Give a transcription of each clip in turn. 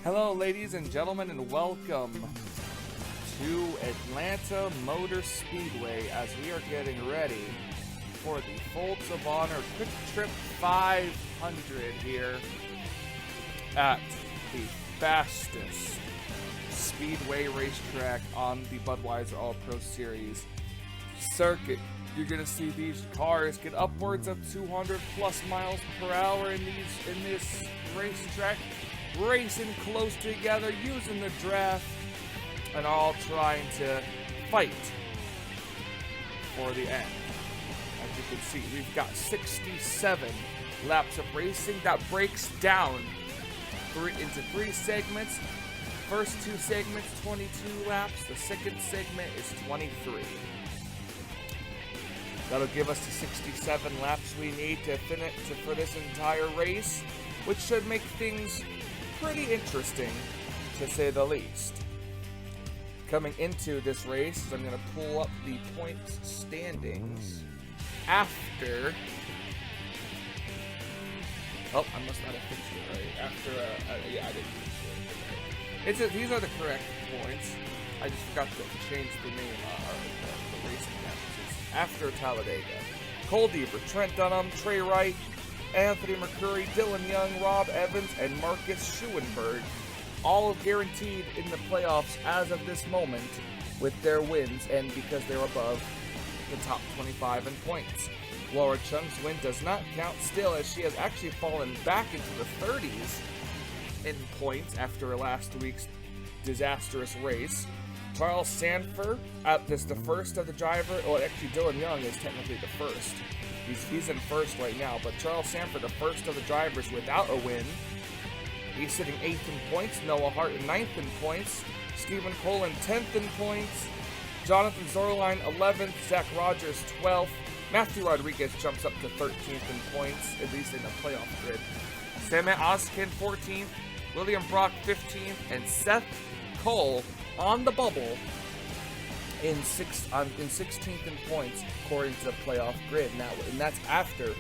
Hello, ladies and gentlemen, and welcome to Atlanta Motor Speedway as we are getting ready for the Folds of Honor Quick Trip 500 here at the fastest speedway racetrack on the Budweiser All-Pro Series circuit. You're going to see these cars get upwards of 200 plus miles per hour in this racetrack, racing close together, using the draft, and all trying to fight for the end. As you can see, we've got 67 laps of racing that breaks down into three segments. First two segments, 22 laps. The second segment is 23. That'll give us the 67 laps we need to finish for this entire race, which should make things pretty interesting, to say the least. Coming into this race, I'm going to pull up the points standings after... Oh, I must not have fixed it right. After, yeah, I didn't fix it. These are the correct points. I just forgot to change the name, the racing campuses. After Talladega. Cole Deaver, Trent Dunham, Trey Wright, Anthony McCurry, Dylan Young, Rob Evans, and Marcus Schuenberg, all guaranteed in the playoffs as of this moment with their wins, and because they're above the top 25 in points. Laura Chung's win does not count still, as she has actually fallen back into the 30s in points after last week's disastrous race. Charles Sanford, is the first of the driver. Well, actually, Dylan Young is technically the first. He's in first right now, but Charles Sanford, the first of the drivers without a win. He's sitting 8th in points. Noah Hart in 9th in points. Stephen Colin 10th in points. Jonathan Zorline 11th. Zach Rogers 12th. Matthew Rodriguez jumps up to 13th in points, at least in the playoff grid. Samet Oskin 14th. William Brock 15th. And Seth Cole on the bubble in 16th in points according to the playoff grid. And that's after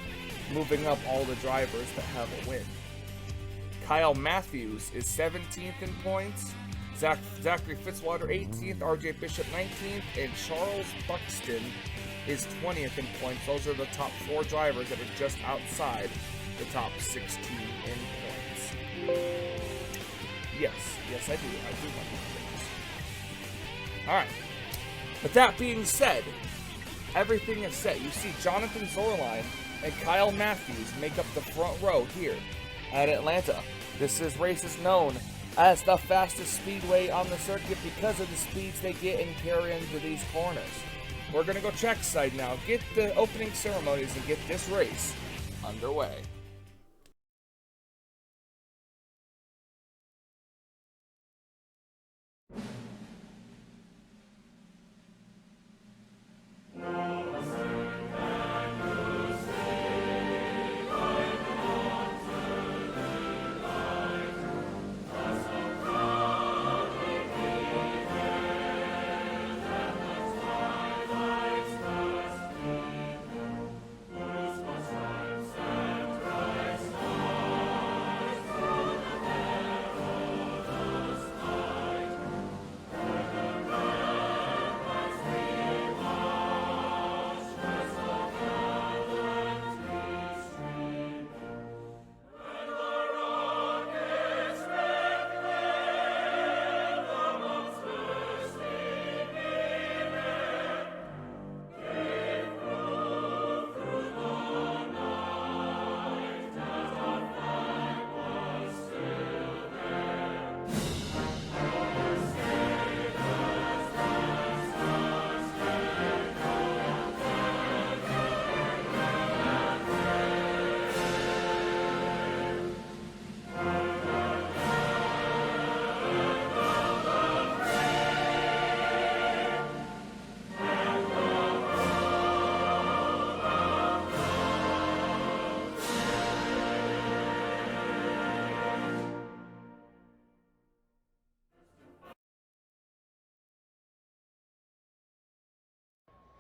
moving up all the drivers that have a win. Kyle Matthews is 17th in points. Zachary Fitzwater 18th, RJ Bishop 19th, and Charles Buxton is 20th in points. Those are the top 4 drivers that are just outside the top 16 in points. Yes, I do want things. Alright. With that being said, everything is set. You see Jonathan Zorline and Kyle Matthews make up the front row here at Atlanta. This race is known as the fastest speedway on the circuit because of the speeds they get and carry into these corners. We're going to go trackside now, get the opening ceremonies, and get this race underway.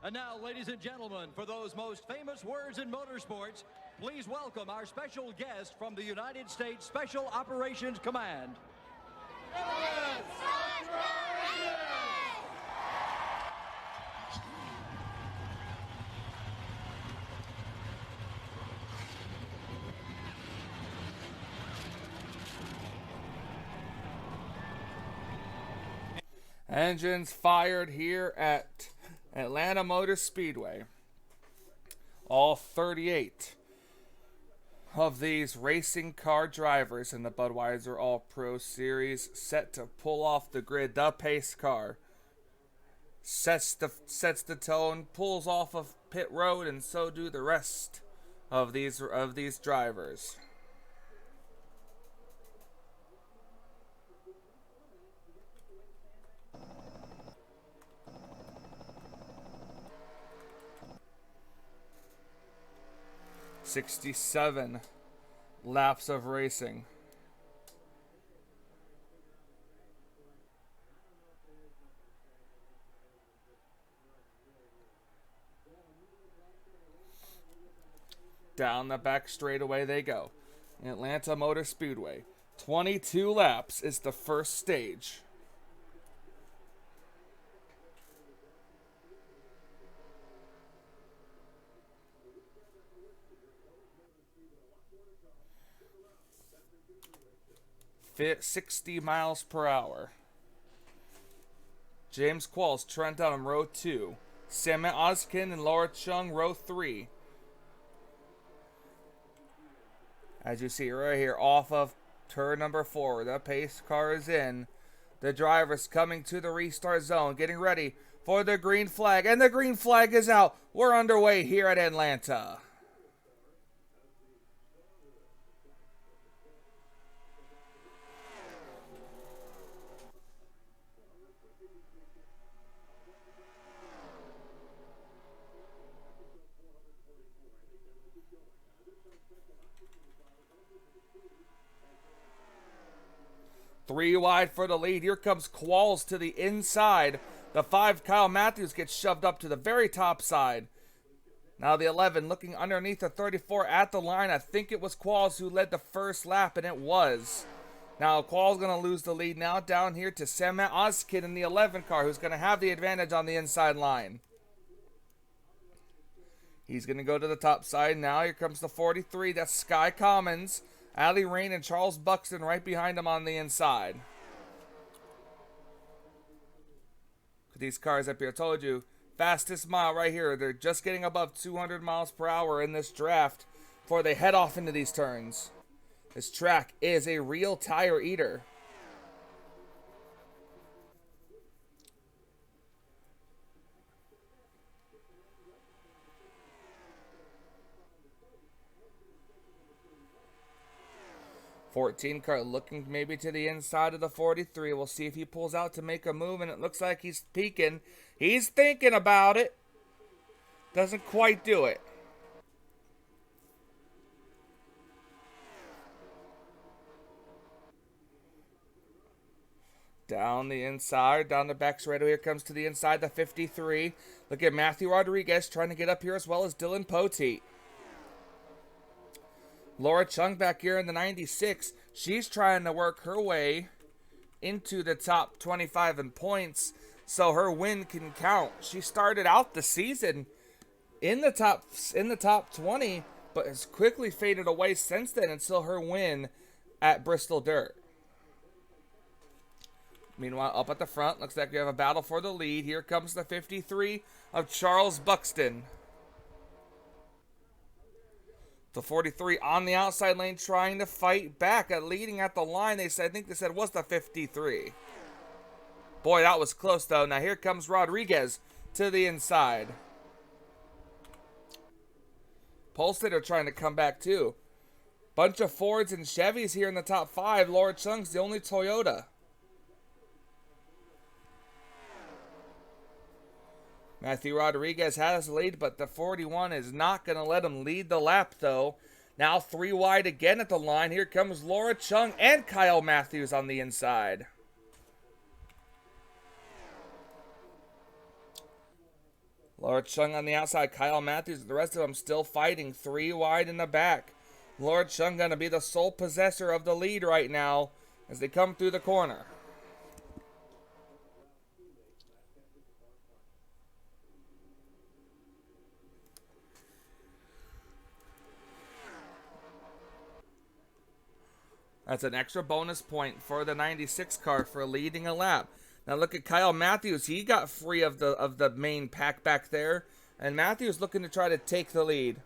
And now, ladies and gentlemen, for those most famous words in motorsports, please welcome our special guest from the United States Special Operations Command. Engines fired here at Atlanta Motor Speedway. All 38 of these racing car drivers in the Budweiser All Pro Series set to pull off the grid. The pace car sets the tone, pulls off of pit road, and so do the rest of these drivers. "67 laps of racing." Down the back straightaway they go. Atlanta Motor Speedway. 22 laps is the first stage. Fit 60 miles per hour. James Qualls, Trent Dunham, row 2. Sammy Oskin and Laura Chung, row 3. As you see right here, off of turn number 4, the pace car is in. The driver's coming to the restart zone, getting ready for the green flag, and the green flag is out. We're underway here at Atlanta. Three wide for the lead. Here comes Qualls to the inside. The 5, Kyle Matthews, gets shoved up to the very top side. Now the 11 looking underneath the 34 at the line. I think it was Qualls who led the first lap, and it was. Now Qualls going to lose the lead now down here to Sam Oskin in the 11 car, who's going to have the advantage on the inside line. He's going to go to the top side now. Here comes the 43. That's Sky Commons, Ali Rain, and Charles Buxton right behind him on the inside. These cars up here, I told you, fastest mile right here. They're just getting above 200 miles per hour in this draft before they head off into these turns. This track is a real tire eater. '14 car looking maybe to the inside of the 43. We'll see if he pulls out to make a move, and it looks like he's peeking. He's thinking about it. Doesn't quite do it. Down the inside, down the back straightaway. Here comes to the inside, the 53. Look at Matthew Rodriguez trying to get up here, as well as Dylan Poteet. Laura Chung back here in the 96. She's trying to work her way into the top 25 in points so her win can count. She started out the season in the top 20, but has quickly faded away since then until her win at Bristol Dirt. Meanwhile, up at the front, looks like we have a battle for the lead. Here comes the 53 of Charles Buxton. The 43 on the outside lane trying to fight back. Leading at the line, I think they said was the 53. Boy, that was close, though. Now here comes Rodriguez to the inside. Polstead are trying to come back, too. Bunch of Fords and Chevys here in the top 5. Laura Chung's the only Toyota. Matthew Rodriguez has the lead, but the 41 is not going to let him lead the lap, though. Now 3 wide again at the line. Here comes Laura Chung and Kyle Matthews on the inside. Laura Chung on the outside, Kyle Matthews, the rest of them still fighting. 3 wide in the back. Laura Chung going to be the sole possessor of the lead right now as they come through the corner. That's an extra bonus point for the 96 car for leading a lap. Now look at Kyle Matthews. He got free of the main pack back there. And Matthews looking to try to take the lead.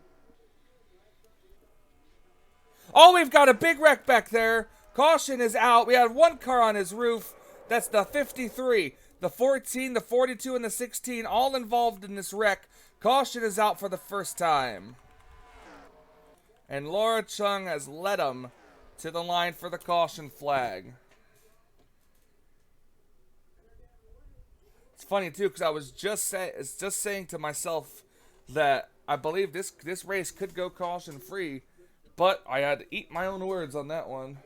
Oh, we've got a big wreck back there. Caution is out. We had one car on his roof. That's the 53. The 14, the 42, and the 16 all involved in this wreck. Caution is out for the first time. And Laura Chung has led him to the line for the caution flag. It's funny too, because I was just saying to myself that I believe this race could go caution free, but I had to eat my own words on that one.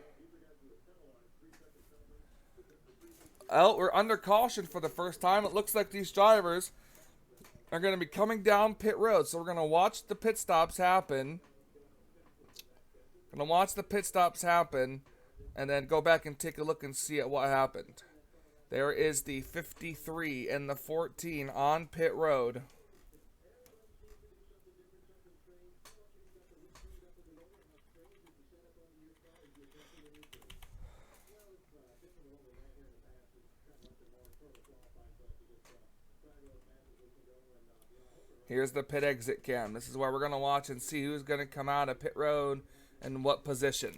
Well, we're under caution for the first time. It looks like these drivers are going to be coming down pit road, so we're going to watch the pit stops happen. Going to watch the pit stops happen, and then go back and take a look and see at what happened. There is the 53 and the 14 on pit road. Here's the pit exit cam. This is where we're going to watch and see who's going to come out of pit road and what position.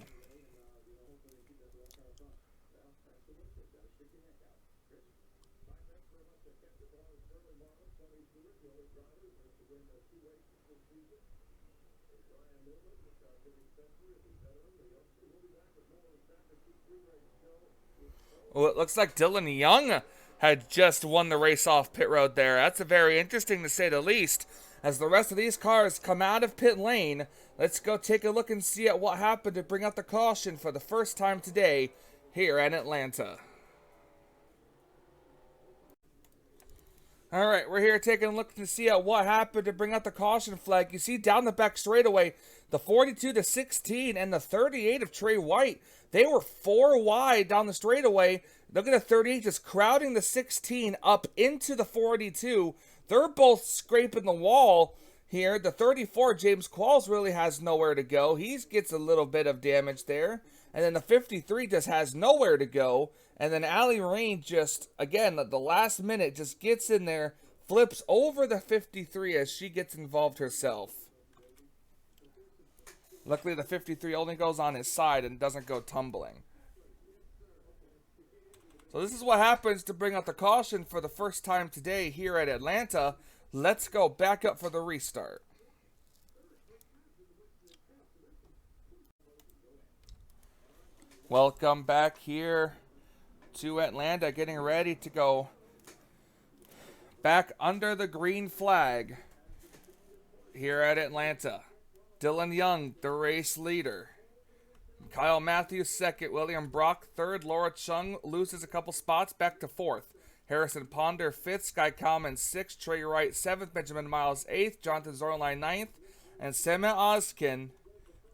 Well, it looks like Dylan Young had just won the race off pit road there. That's a very interesting to say the least. As the rest of these cars come out of pit lane, let's go take a look and see at what happened to bring out the caution for the first time today here at Atlanta. All right, we're here taking a look to see at what happened to bring out the caution flag. You see down the back straightaway, the 42, the 16, and the 38 of Trey White. They were 4 wide down the straightaway. Look at the 38 just crowding the 16 up into the 42. They're both scraping the wall here. The 34, James Qualls, really has nowhere to go. He gets a little bit of damage there. And then the 53 just has nowhere to go. And then Allie Rain just, again, the last minute just gets in there, flips over the 53 as she gets involved herself. Luckily, the 53 only goes on his side and doesn't go tumbling. So this is what happens to bring out the caution for the first time today here at Atlanta. Let's go back up for the restart. Welcome back here to Atlanta, getting ready to go back under the green flag here at Atlanta. Dylan Young, the race leader. Kyle Matthews second, William Brock third, Laura Chung loses a couple spots back to fourth. Harrison Ponder fifth, Sky Kalman sixth, Trey Wright seventh, Benjamin Miles eighth, Jonathan Zornline ninth, and Sema Oskin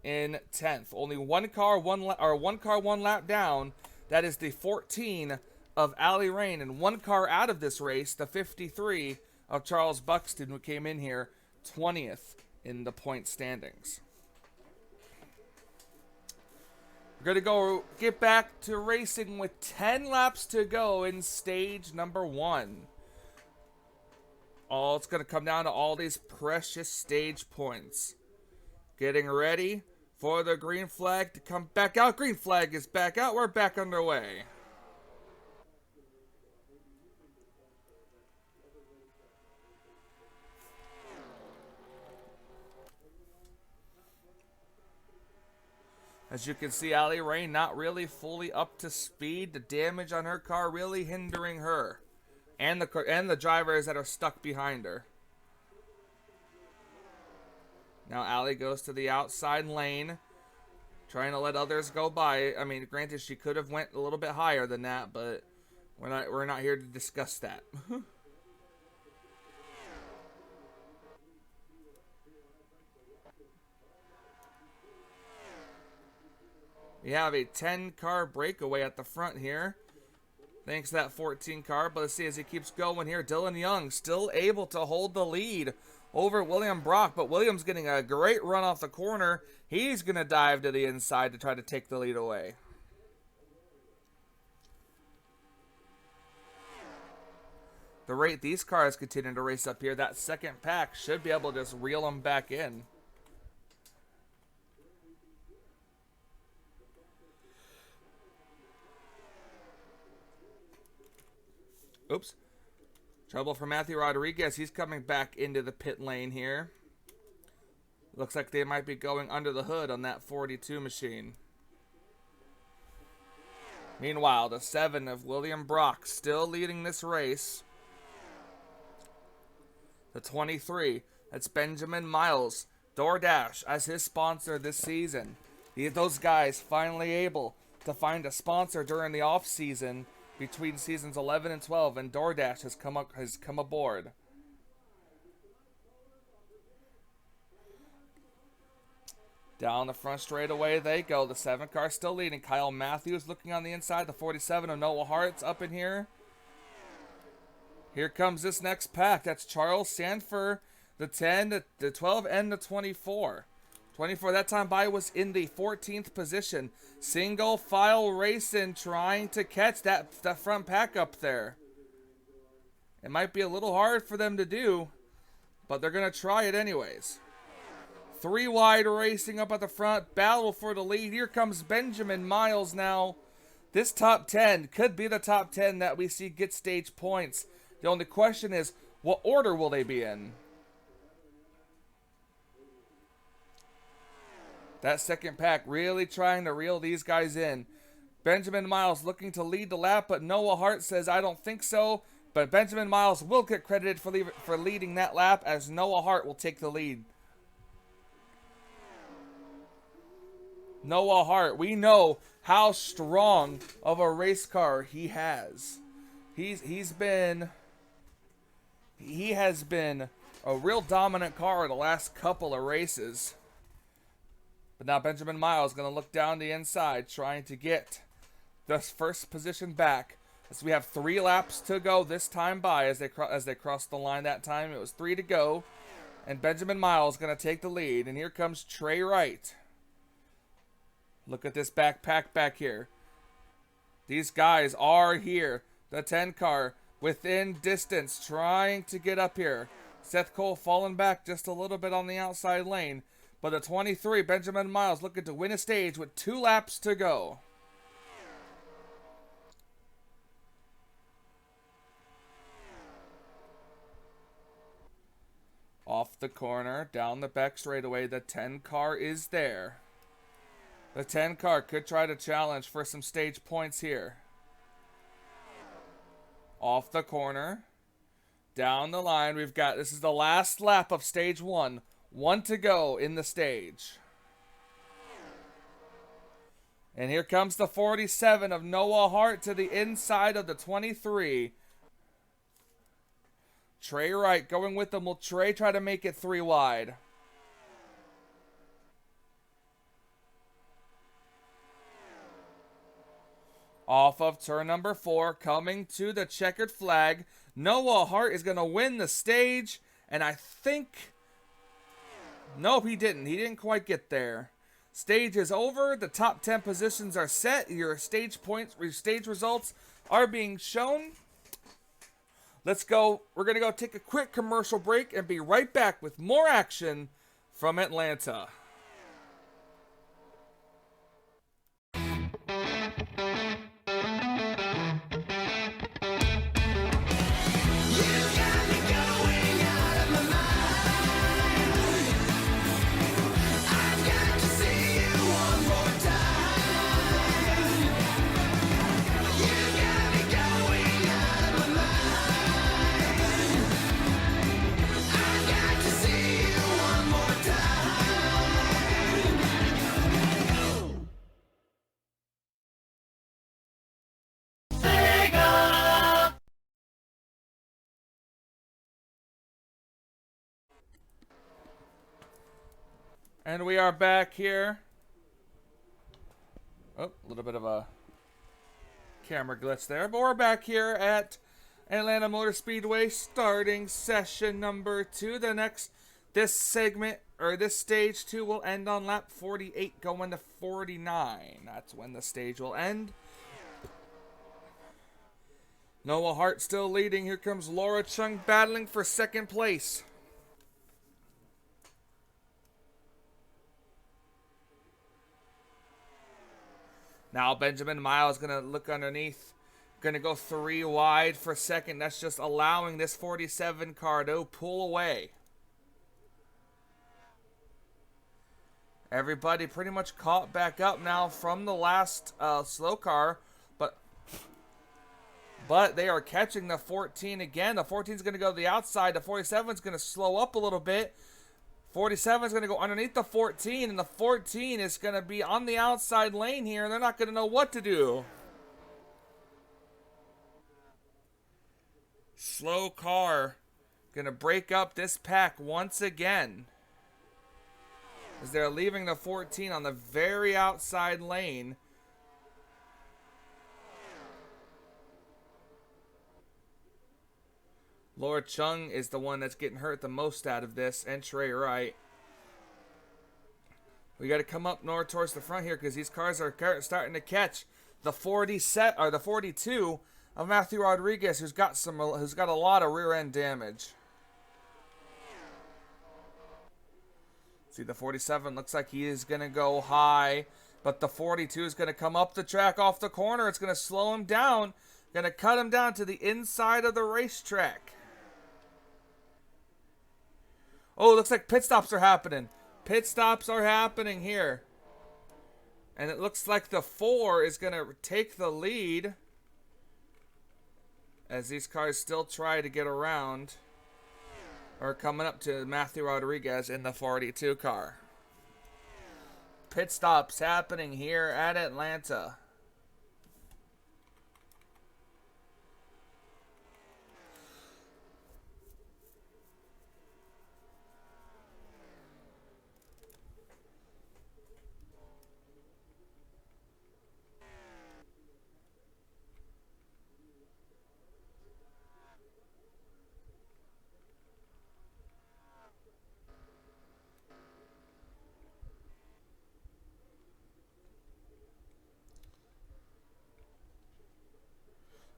in 10th. Only one car, one lap down. That is the 14 of Allie Rain, and one car out of this race, the 53 of Charles Buxton, who came in here 20th in the point standings. We're going to go get back to racing with 10 laps to go in stage number 1. All it's going to come down to all these precious stage points. Getting ready for the green flag to come back out. Green flag is back out. We're back underway. As you can see, Allie Rain not really fully up to speed. The damage on her car really hindering her and the drivers that are stuck behind her. Now Allie goes to the outside lane, trying to let others go by. I mean, granted, she could have went a little bit higher than that, but we're not here to discuss that. We have a 10-car breakaway at the front here, thanks to that 14 car. But let's see as he keeps going here. Dylan Young still able to hold the lead over William Brock, but William's getting a great run off the corner. He's going to dive to the inside to try to take the lead away. the rate these cars continue to race up here, that second pack should be able to just reel them back in. Oops. Trouble for Matthew Rodriguez. He's coming back into the pit lane here. Looks like they might be going under the hood on that 42 machine. Meanwhile, the 7 of William Brock still leading this race. The 23, that's Benjamin Miles. DoorDash as his sponsor this season. Those guys finally able to find a sponsor during the off season between seasons 11 and 12, and DoorDash has come aboard. Down the front straightaway they go. The 7 car still leading. Kyle Matthews looking on the inside. The 47 of Noah Hart's up in here. Here comes this next pack. That's Charles Sanford, the 10, the 12, and the 24. 24, that time by was in the 14th position. Single file racing, trying to catch that front pack up there. It might be a little hard for them to do, but they're going to try it anyways. 3 wide racing up at the front. Battle for the lead. Here comes Benjamin Miles now. This top 10 could be the top 10 that we see get stage points. The only question is, what order will they be in? That second pack really trying to reel these guys in. Benjamin Miles looking to lead the lap, but Noah Hart says, I don't think so. But Benjamin Miles will get credited for leading that lap, as Noah Hart will take the lead. Noah Hart, we know how strong of a race car he has. He has been a real dominant car the last couple of races. But now Benjamin Miles going to look down the inside, trying to get this first position back. As we have 3 laps to go this time by, as they crossed the line that time. It was 3 to go. And Benjamin Miles going to take the lead. And here comes Trey Wright. Look at this backpack back here. These guys are here. The 10 car within distance, trying to get up here. Seth Cole falling back just a little bit on the outside lane. But the 23, Benjamin Miles, looking to win a stage with 2 laps to go. Off the corner, down the back straightaway, the 10 car is there. The 10 car could try to challenge for some stage points here. Off the corner, down the line, we've got, this is the last lap of stage 1. 1 to go in the stage. And here comes the 47 of Noah Hart to the inside of the 23. Trey Wright going with them. Will Trey try to make it 3 wide? Off of turn number 4, coming to the checkered flag. Noah Hart is going to win the stage. And I think... Nope, he didn't. He didn't quite get there. Stage is over. The top 10 positions are set. Your stage points, your stage results are being shown. Let's go. We're going to go take a quick commercial break and be right back with more action from Atlanta. And we are back here. Oh, a little bit of a camera glitch there. But we're back here at Atlanta Motor Speedway, starting session number 2. This segment, or this stage 2, will end on lap 48, going to 49. That's when the stage will end. Noah Hart still leading. Here comes Laura Chung battling for second place. Now Benjamin Miles going to look underneath. Going to go 3 wide for second. That's just allowing this 47 car to pull away. Everybody pretty much caught back up now from the last slow car. But they are catching the 14 again. The 14 is going to go to the outside. The 47 is going to slow up a little bit. 47 is going to go underneath the 14. And the 14 is going to be on the outside lane here. And they're not going to know what to do. Slow car going to break up this pack once again. As they're leaving the 14 on the very outside lane. Laura Chung is the one that's getting hurt the most out of this, and Trey Wright. We got to come up more towards the front here because these cars are starting to catch the 42 of Matthew Rodriguez, who's got a lot of rear end damage. See, the 47 looks like he is going to go high, but the 42 is going to come up the track off the corner. It's going to slow him down, going to cut him down to the inside of the racetrack. Oh, it looks like pit stops are happening. Pit stops are happening here. And it looks like the 4 is going to take the lead as these cars still try to get around or coming up to Matthew Rodriguez in the 42 car. Pit stops happening here at Atlanta.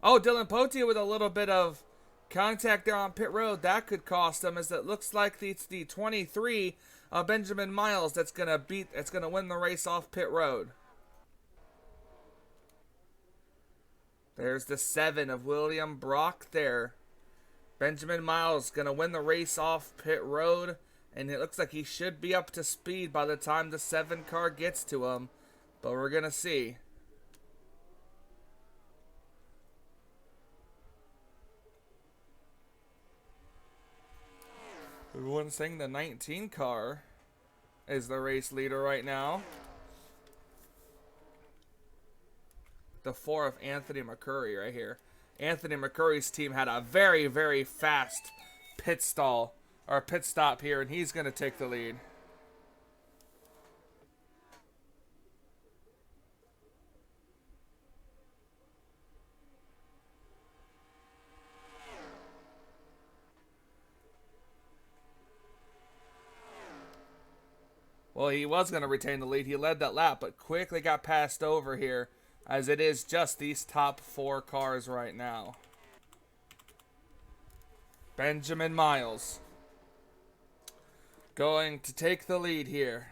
Oh, Dylan Potier with a little bit of contact there on pit road. That could cost him, as it looks like it's the 23 Benjamin Miles that's gonna win the race off pit road. There's the 7 of William Brock there. Benjamin Miles gonna win the race off pit road, and it looks like he should be up to speed by the time the 7 car gets to him, but we're gonna see. Everyone's saying the 19 car is the race leader right now. The 4 of Anthony McCurry right here. Anthony McCurry's team had a very, very fast pit stop here, and he's going to take the lead. Well, he was going to retain the lead. He led that lap, but quickly got passed over here, as it is just these top 4 cars right now. Benjamin Miles going to take the lead here.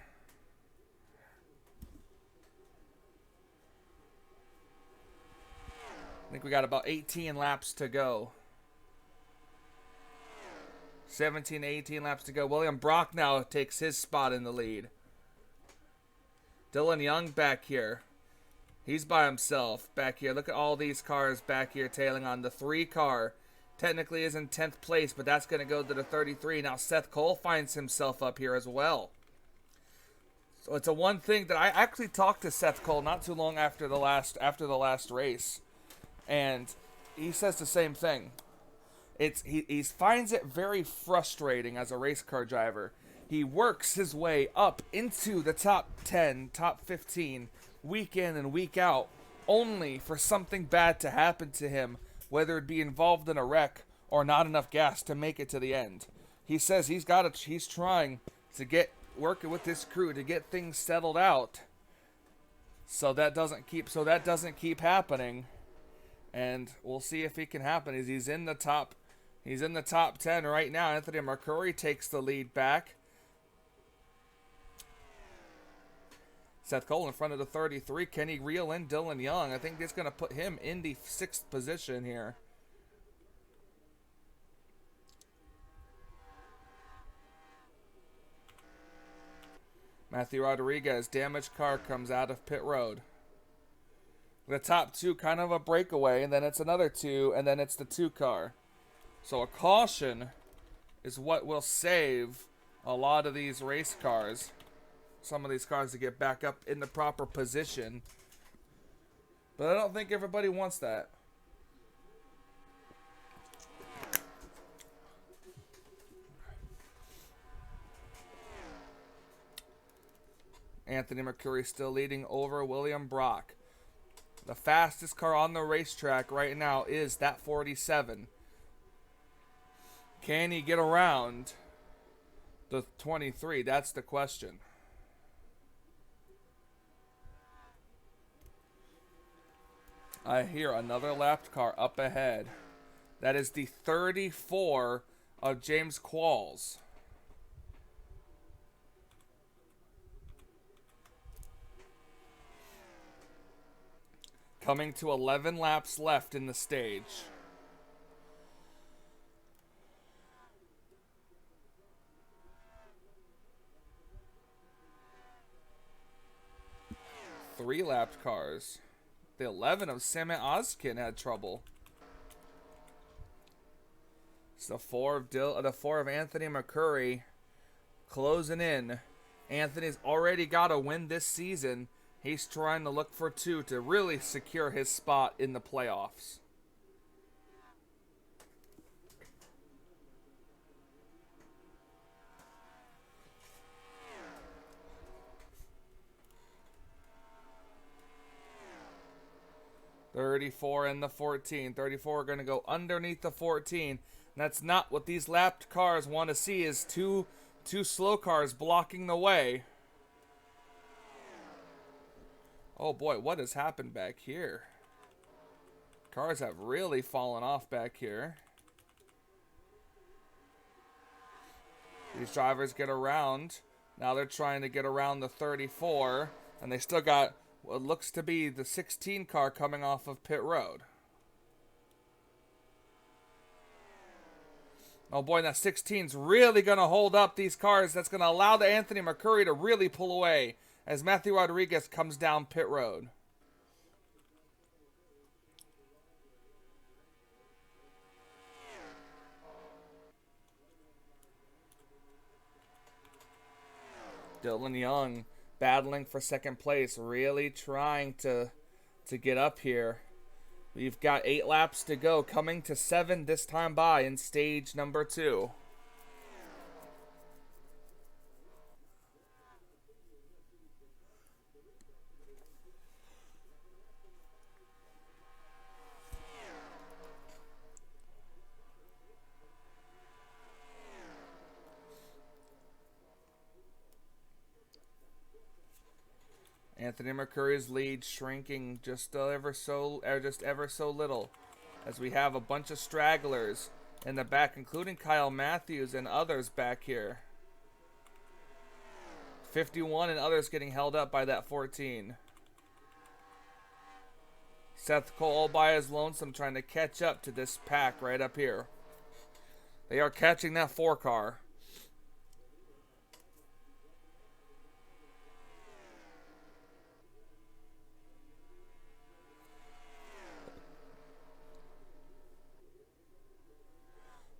I think we got about 18 laps to go. 17, 18 laps to go. William Brock now takes his spot in the lead. Dylan Young back here. He's by himself back here. Look at all these cars back here tailing on. The 3 car technically is in 10th place, but that's going to go to the 33. Now Seth Cole finds himself up here as well. So it's a one thing that I actually talked to Seth Cole not too long after the last race, and he says the same thing. He finds it very frustrating as a race car driver. He works his way up into the top 10, top 15, week in and week out, only for something bad to happen to him, whether it be involved in a wreck or not enough gas to make it to the end. He says he's trying to get working with this crew to get things settled out, so that doesn't keep happening. And we'll see if he can happen. He's in the top 10 right now. Anthony McCurry takes the lead back. Seth Cole in front of the 33. Can he reel in Dylan Young? I think it's going to put him in the 6th position here. Matthew Rodriguez, damaged car, comes out of pit road. The top 2, kind of a breakaway, and then it's another 2, and then it's the 2 car. So a caution is what will save a lot of these race cars. Some of these cars to get back up in the proper position. But I don't think everybody wants that. Anthony McCurry still leading over William Brock. The fastest car on the racetrack right now is that 47. Can he get around the 23? That's the question. I hear another lapped car up ahead. That is the 34 of James Qualls. Coming to 11 laps left in the stage. Three lapped cars. The 11 of Samit Ozkin had trouble. It's the 4 of Anthony McCurry closing in. Anthony's already got a win this season. He's trying to look for 2 to really secure his spot in the playoffs. .34 and the 14. 34 are going to go underneath the 14. And that's not what these lapped cars want to see, is two slow cars blocking the way. Oh boy, what has happened back here? Cars have really fallen off back here. These drivers get around. Now they're trying to get around the 34. And they still got what looks to be the 16 car coming off of pit road. Oh boy, that 16's really going to hold up these cars. That's going to allow the Anthony McCurry to really pull away as Matthew Rodriguez comes down pit road. Dylan Young battling for second place, really trying to get up here. We've got 8 laps to go, coming to 7 this time by in stage number 2. Anthony McCurry's lead shrinking just ever so little, as we have a bunch of stragglers in the back, including Kyle Matthews and others back here. 51 and others getting held up by that 14. Seth Cole all by his lonesome trying to catch up to this pack right up here. They are catching that 4 car.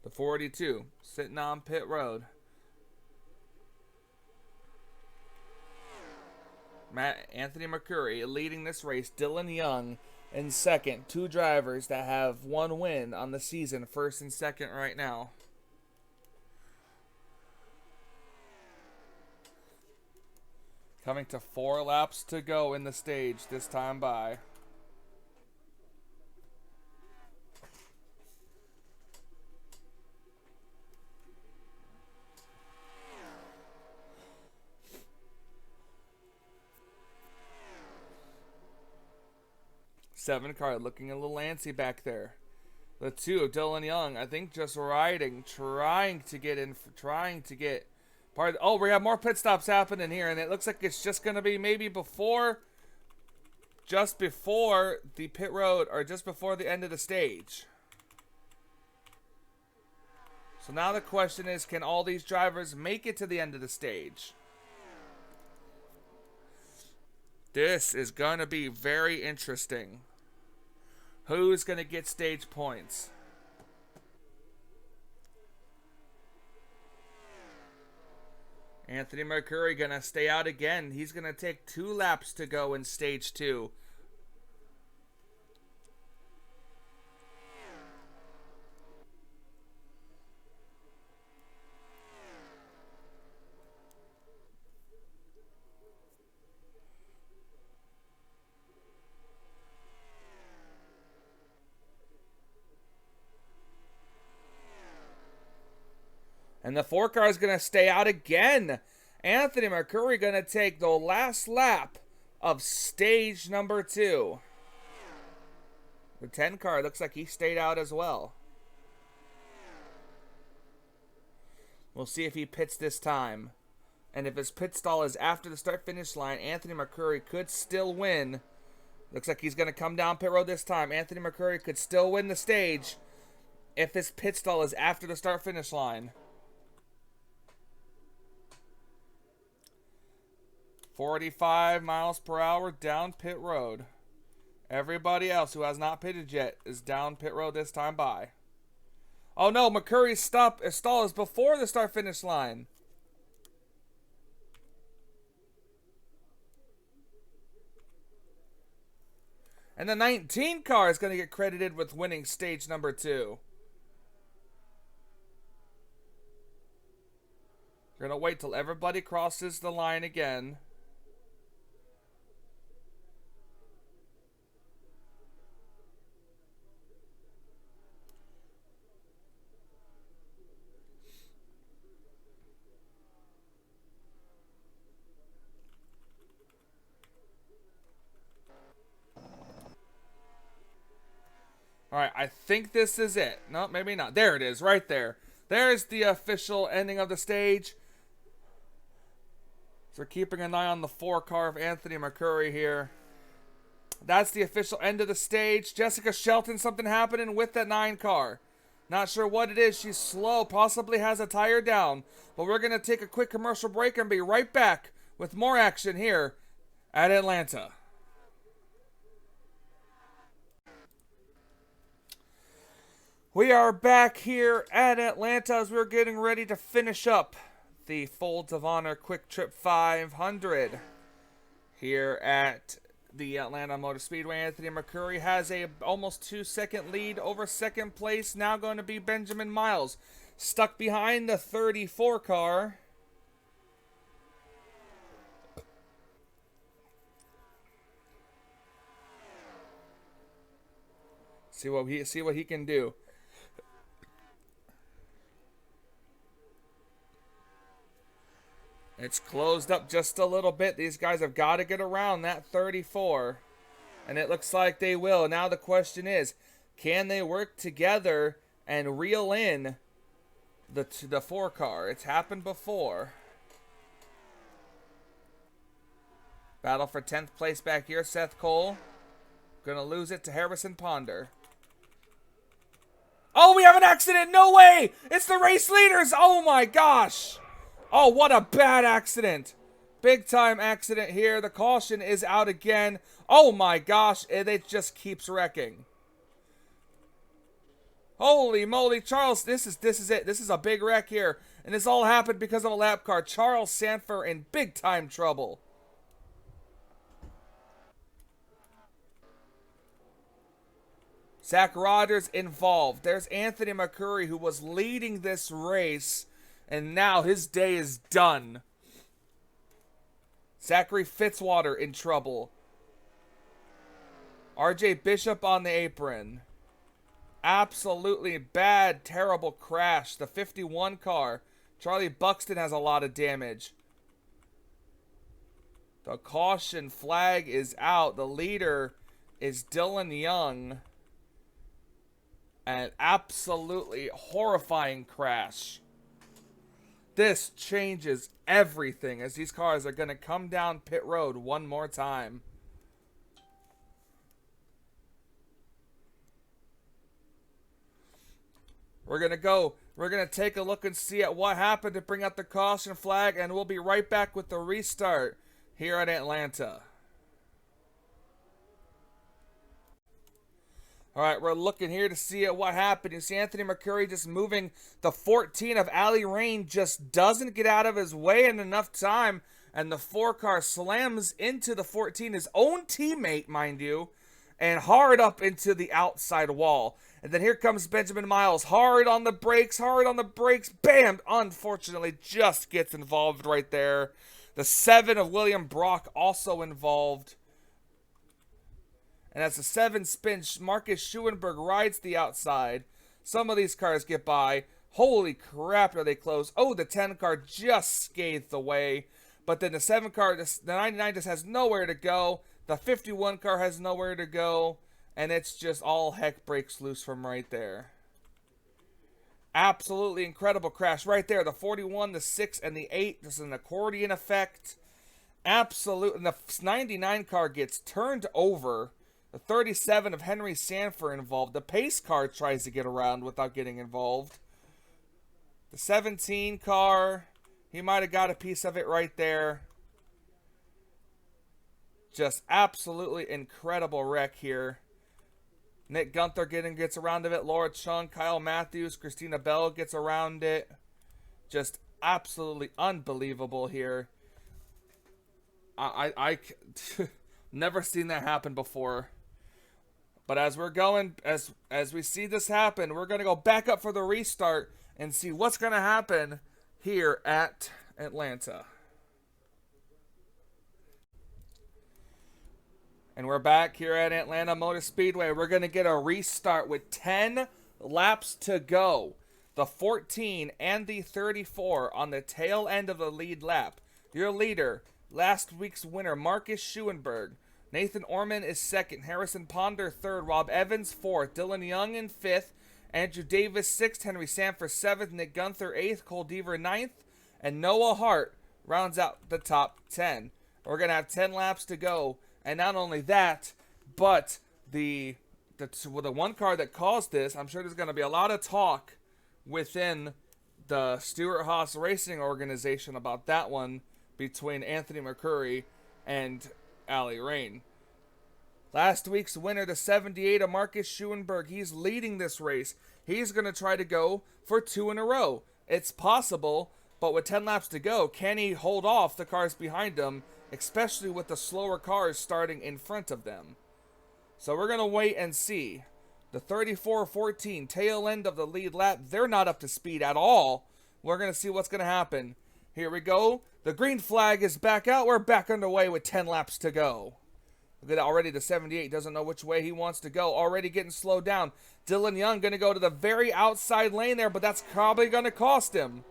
The 42 sitting on pit road. Anthony McCurry leading this race. Dylan Young in second. 2 drivers that have 1 win on the season, first and second right now. Coming to 4 laps to go in the stage this time by. 7 car looking a little antsy back there. The 2 of Dylan Young, I think just riding, trying to get part of, oh, we have more pit stops happening here, and it looks like it's just going to be maybe just before the pit road, or just before the end of the stage. So now the question is, can all these drivers make it to the end of the stage? This is going to be very interesting. Who's going to get stage points? Anthony Mercuri going to stay out again. He's going to take 2 laps to go in stage 2. And the 4 car is going to stay out again. Anthony Mercuri going to take the last lap of stage number 2. The 10 car looks like he stayed out as well. We'll see if he pits this time. And if his pit stall is after the start-finish line, Anthony Mercuri could still win. Looks like he's going to come down pit road this time. Anthony Mercuri could still win the stage if his pit stall is after the start-finish line. 45 miles per hour down pit road. Everybody else who has not pitted yet is down pit road this time by. Oh no, McCurry's stall is before the start-finish line. And the 19 car is going to get credited with winning stage number 2. We're going to wait till everybody crosses the line again. Alright, I think this is it. No, maybe not. There it is, right there. There's the official ending of the stage. So we're keeping an eye on the 4 car of Anthony Mercuri here. That's the official end of the stage. Jessica Shelton, something happening with that 9 car. Not sure what it is. She's slow, possibly has a tire down. But we're going to take a quick commercial break and be right back with more action here at Atlanta. We are back here at Atlanta as we're getting ready to finish up the Folds of Honor Quick Trip 500 here at the Atlanta Motor Speedway. Anthony Mercuri has a almost 2-second lead over second place. Now going to be Benjamin Miles, stuck behind the 34 car. See what he can do. It's closed up just a little bit. These guys have got to get around that 34. And it looks like they will. Now the question is, can they work together and reel in the 4 car? It's happened before. Battle for 10th place back here. Seth Cole going to lose it to Harrison Ponder. Oh, we have an accident. No way. It's the race leaders. Oh, my gosh. Oh, what a bad accident. Big time accident here. The caution is out again. Oh my gosh, it just keeps wrecking. Holy moly, Charles, this is it. This is a big wreck here. And this all happened because of a lap car. Charles Sanford in big time trouble. Zach Rogers involved. There's Anthony Mercuri, who was leading this race. And now his day is done. Zachary Fitzwater in trouble. RJ Bishop on the apron. Absolutely bad, terrible crash. The 51 car. Charlie Buxton has a lot of damage. The caution flag is out. The leader is Dylan Young. An absolutely horrifying crash. This changes everything as these cars are going to come down pit road one more time. We're going to take a look and see at what happened to bring out the caution flag, and we'll be right back with the restart here at Atlanta. All right, we're looking here to see at what happened. You see Anthony McCurry just moving. The 14 of Ali Rain just doesn't get out of his way in enough time, and the 4 car slams into the 14, his own teammate, mind you, and hard up into the outside wall. And then here comes Benjamin Miles, hard on the brakes, bam! Unfortunately, just gets involved right there. The 7 of William Brock also involved. And as the 7 spin, Marcus Schuenberg rides the outside. Some of these cars get by. Holy crap, are they close. Oh, the 10 car just scathed away. But then the 7 car, the 99 just has nowhere to go. The 51 car has nowhere to go. And it's just all heck breaks loose from right there. Absolutely incredible crash right there. The 41, the 6, and the 8. This is an accordion effect. Absolute. And the 99 car gets turned over. The 37 of Henry Sanford involved. The pace car tries to get around without getting involved. The 17 car, he might have got a piece of it right there. Just absolutely incredible wreck here. Nick Gunther gets around of it. Laura Chung, Kyle Matthews, Christina Bell gets around it. Just absolutely unbelievable here. I never seen that happen before. But as we're going, as we see this happen, we're going to go back up for the restart and see what's going to happen here at Atlanta. And we're back here at Atlanta Motor Speedway. We're going to get a restart with 10 laps to go. The 14 and the 34 on the tail end of the lead lap. Your leader, last week's winner, Marcus Schuenberg. Nathan Orman is second. Harrison Ponder third. Rob Evans fourth. Dylan Young in fifth. Andrew Davis sixth. Henry Sanford seventh. Nick Gunther eighth. Cole Deaver ninth. And Noah Hart rounds out the top 10. We're going to have 10 laps to go. And not only that, but the one car that caused this, I'm sure there's going to be a lot of talk within the Stewart-Haas Racing organization about that one between Anthony McCurry and Ali Rain. Last week's winner, the 78 of Marcus Schuenberg, he's leading this race. He's going to try to go for 2 in a row. It's possible, but with 10 laps to go, can he hold off the cars behind him, especially with the slower cars starting in front of them? So we're going to wait and see. The 34-14 tail end of the lead lap, they're not up to speed at all. We're going to see what's going to happen. Here we go. The green flag is back out. We're back underway with 10 laps to go. Look at that already. The 78 doesn't know which way he wants to go. Already getting slowed down. Dylan Young going to go to the very outside lane there, but that's probably going to cost him.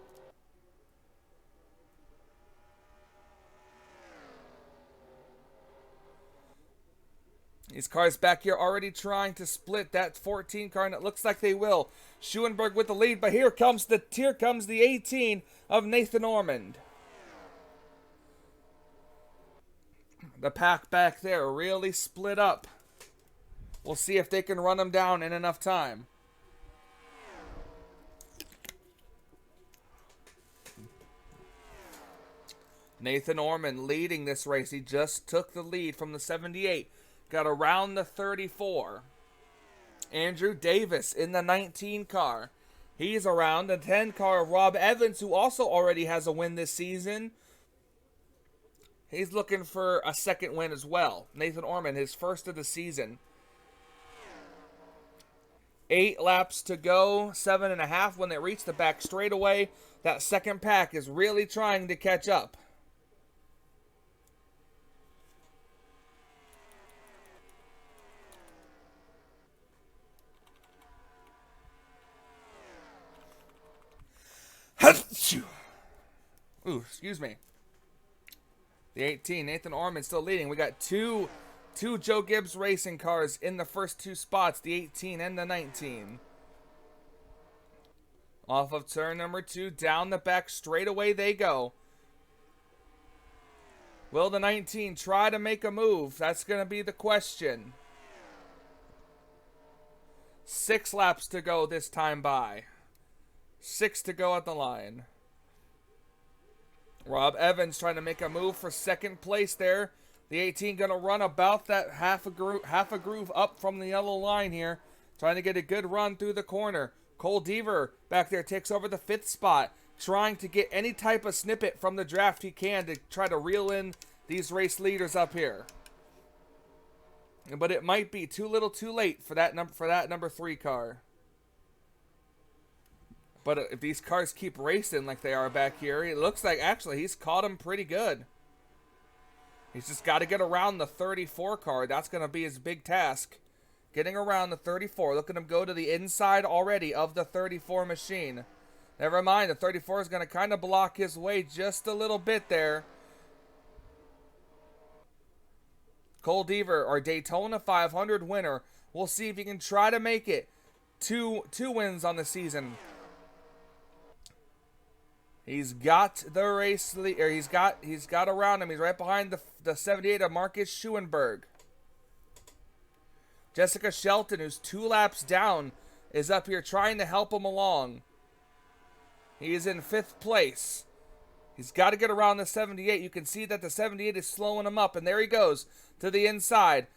These cars back here already trying to split that 14 car, and it looks like they will. Schuenberg with the lead, but here comes the 18 of Nathan Ormond. The pack back there really split up. We'll see if they can run them down in enough time. Nathan Ormond leading this race. He just took the lead from the 78. Got around the 34. Andrew Davis in the 19 car. He's around the 10 car of Rob Evans, who also already has a win this season. He's looking for a second win as well. Nathan Ormond, his first of the season. 8 laps to go, 7.5 when they reach the back straightaway. That second pack is really trying to catch up. Ooh, excuse me. The 18, Nathan Ormond still leading. We got 2 Two Joe Gibbs Racing cars in the first two spots, the 18 and the 19. Off of turn number 2, down the back, straight away they go. Will the 19 try to make a move? That's going to be the question. 6 laps to go this time by. 6 to go at the line. Rob Evans trying to make a move for second place there. The 18 going to run about that half a groove up from the yellow line here. Trying to get a good run through the corner. Cole Deaver back there takes over the 5th spot. Trying to get any type of snippet from the draft he can to try to reel in these race leaders up here. But it might be too little too late for that number 3 car. But if these cars keep racing like they are back here, it looks like actually he's caught him pretty good. He's just got to get around the 34 car. That's going to be his big task. Getting around the 34. Look at him go to the inside already of the 34 machine. Never mind, the 34 is going to kind of block his way just a little bit there. Cole Deaver, our Daytona 500 winner. We'll see if he can try to make it two wins on the season. He's got the race lead, or he's got around him. He's right behind the 78 of Marcus Schuenberg. Jessica Shelton, who's 2 laps down, is up here trying to help him along. He is in 5th place. He's got to get around the 78. You can see that the 78 is slowing him up, and there he goes to the inside.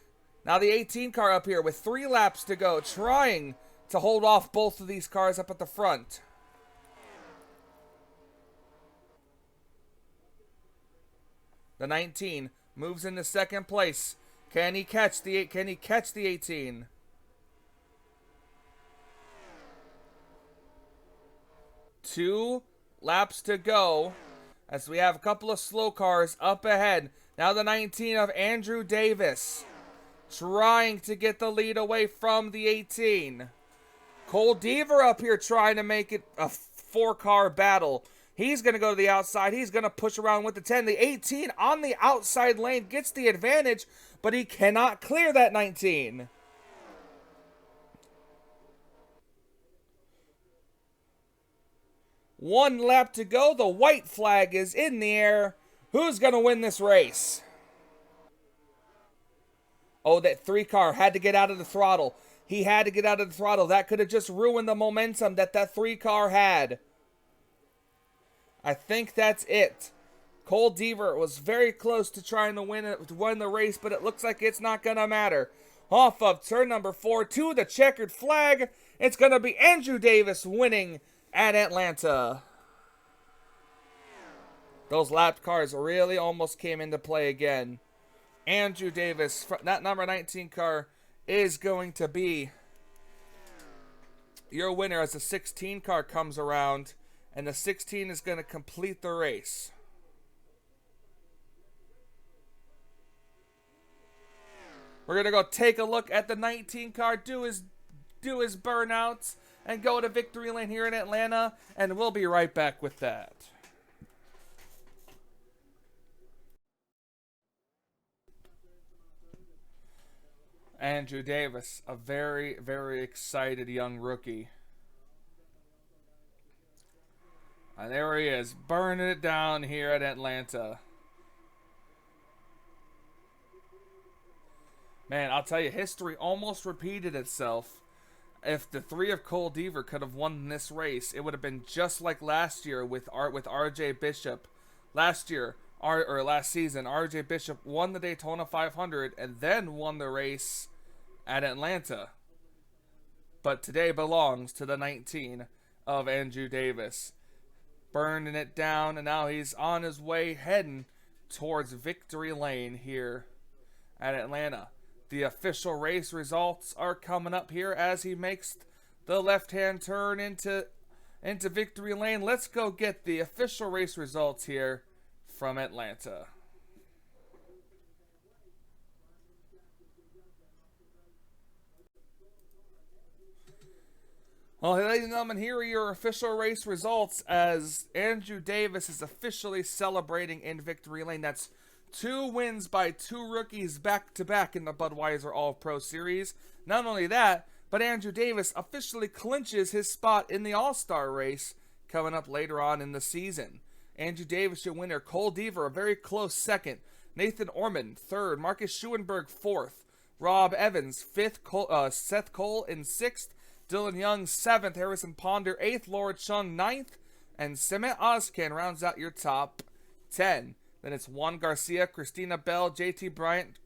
Now the 18 car up here with 3 laps to go, trying to hold off both of these cars up at the front. The 19 moves into 2nd place. Can he catch the 18? Two laps to go as we have a couple of slow cars up ahead. Now the 19 of Andrew Davis trying to get the lead away from the 18. Cole Deaver up here trying to make it a 4-car battle. He's going to go to the outside. He's going to push around with the 10. The 18 on the outside lane gets the advantage, but he cannot clear that 19. One lap to go. The white flag is in the air. Who's going to win this race? Oh, that 3 car had to get out of the throttle. He had to get out of the throttle. That could have just ruined the momentum that 3 car had. I think that's it. Cole Deaver was very close to trying to win the race, but it looks like it's not going to matter. Off of turn number 4 to the checkered flag. It's going to be Andrew Davis winning at Atlanta. Those lapped cars really almost came into play again. Andrew Davis, that number 19 car, is going to be your winner as the 16 car comes around. And the 16 is going to complete the race. We're going to go take a look at the 19 car, do his burnouts, and go to victory lane here in Atlanta. And we'll be right back with that. Andrew Davis, a very, very excited young rookie. And there he is, burning it down here at Atlanta. Man, I'll tell you, history almost repeated itself. If the 3 of Cole Deaver could have won this race, it would have been just like last year with RJ Bishop. Last season, RJ Bishop won the Daytona 500 and then won the race at Atlanta. But today belongs to the 19 of Andrew Davis. Burning it down, and now he's on his way heading towards victory lane here at Atlanta. The official race results are coming up here as he makes the left-hand turn into victory lane. Let's go get the official race results here from Atlanta. Well, ladies and gentlemen, here are your official race results as Andrew Davis is officially celebrating in victory lane. That's 2 wins by 2 rookies back-to-back in the Budweiser All-Pro Series. Not only that, but Andrew Davis officially clinches his spot in the All-Star race coming up later on in the season. Andrew Davis, your winner. Cole Deaver, a very close second. Nathan Orman, third. Marcus Schuenberg, fourth. Rob Evans, fifth. Seth Cole in sixth. Dylan Young, seventh. Harrison Ponder, eighth. Laura Chung, ninth. And Semet Ozcan rounds out your top 10. Then it's Juan Garcia, Christina Bell, JT Bryant,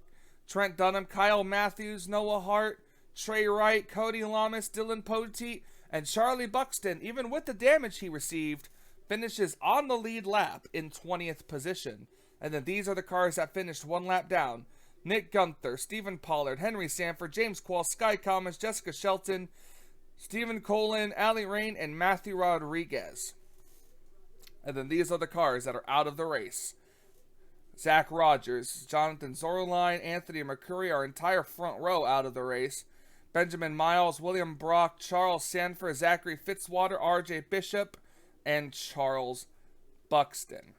Trent Dunham, Kyle Matthews, Noah Hart, Trey Wright, Cody Lamas, Dylan Poteet, and Charlie Buxton, even with the damage he received, finishes on the lead lap in 20th position. And then these are the cars that finished 1 lap down. Nick Gunther, Stephen Pollard, Henry Sanford, James Quall, Sky Thomas, Jessica Shelton, Stephen Colin, Allie Rain, and Matthew Rodriguez. And then these are the cars that are out of the race. Zach Rogers, Jonathan Zorline, Anthony McCurry, our entire front row out of the race. Benjamin Miles, William Brock, Charles Sanford, Zachary Fitzwater, RJ Bishop, and Charles Buxton.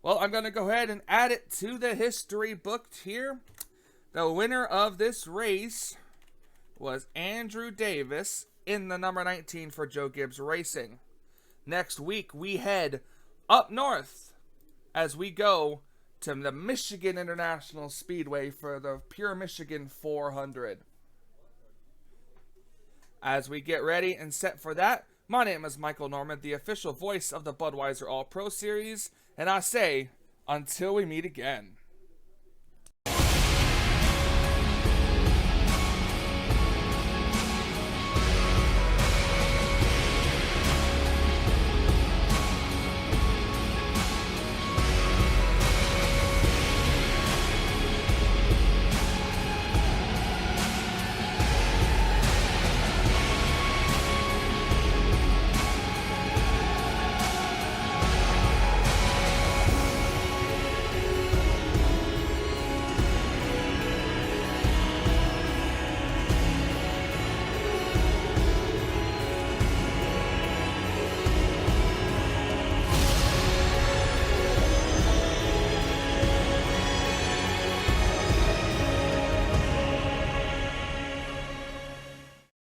Well, I'm going to go ahead and add it to the history booked here. The winner of this race was Andrew Davis in the number 19 for Joe Gibbs Racing. Next week, we head up north as we go to the Michigan International Speedway for the Pure Michigan 400. As we get ready and set for that, my name is Michael Norman, the official voice of the Budweiser All-Pro Series, and I say, until we meet again.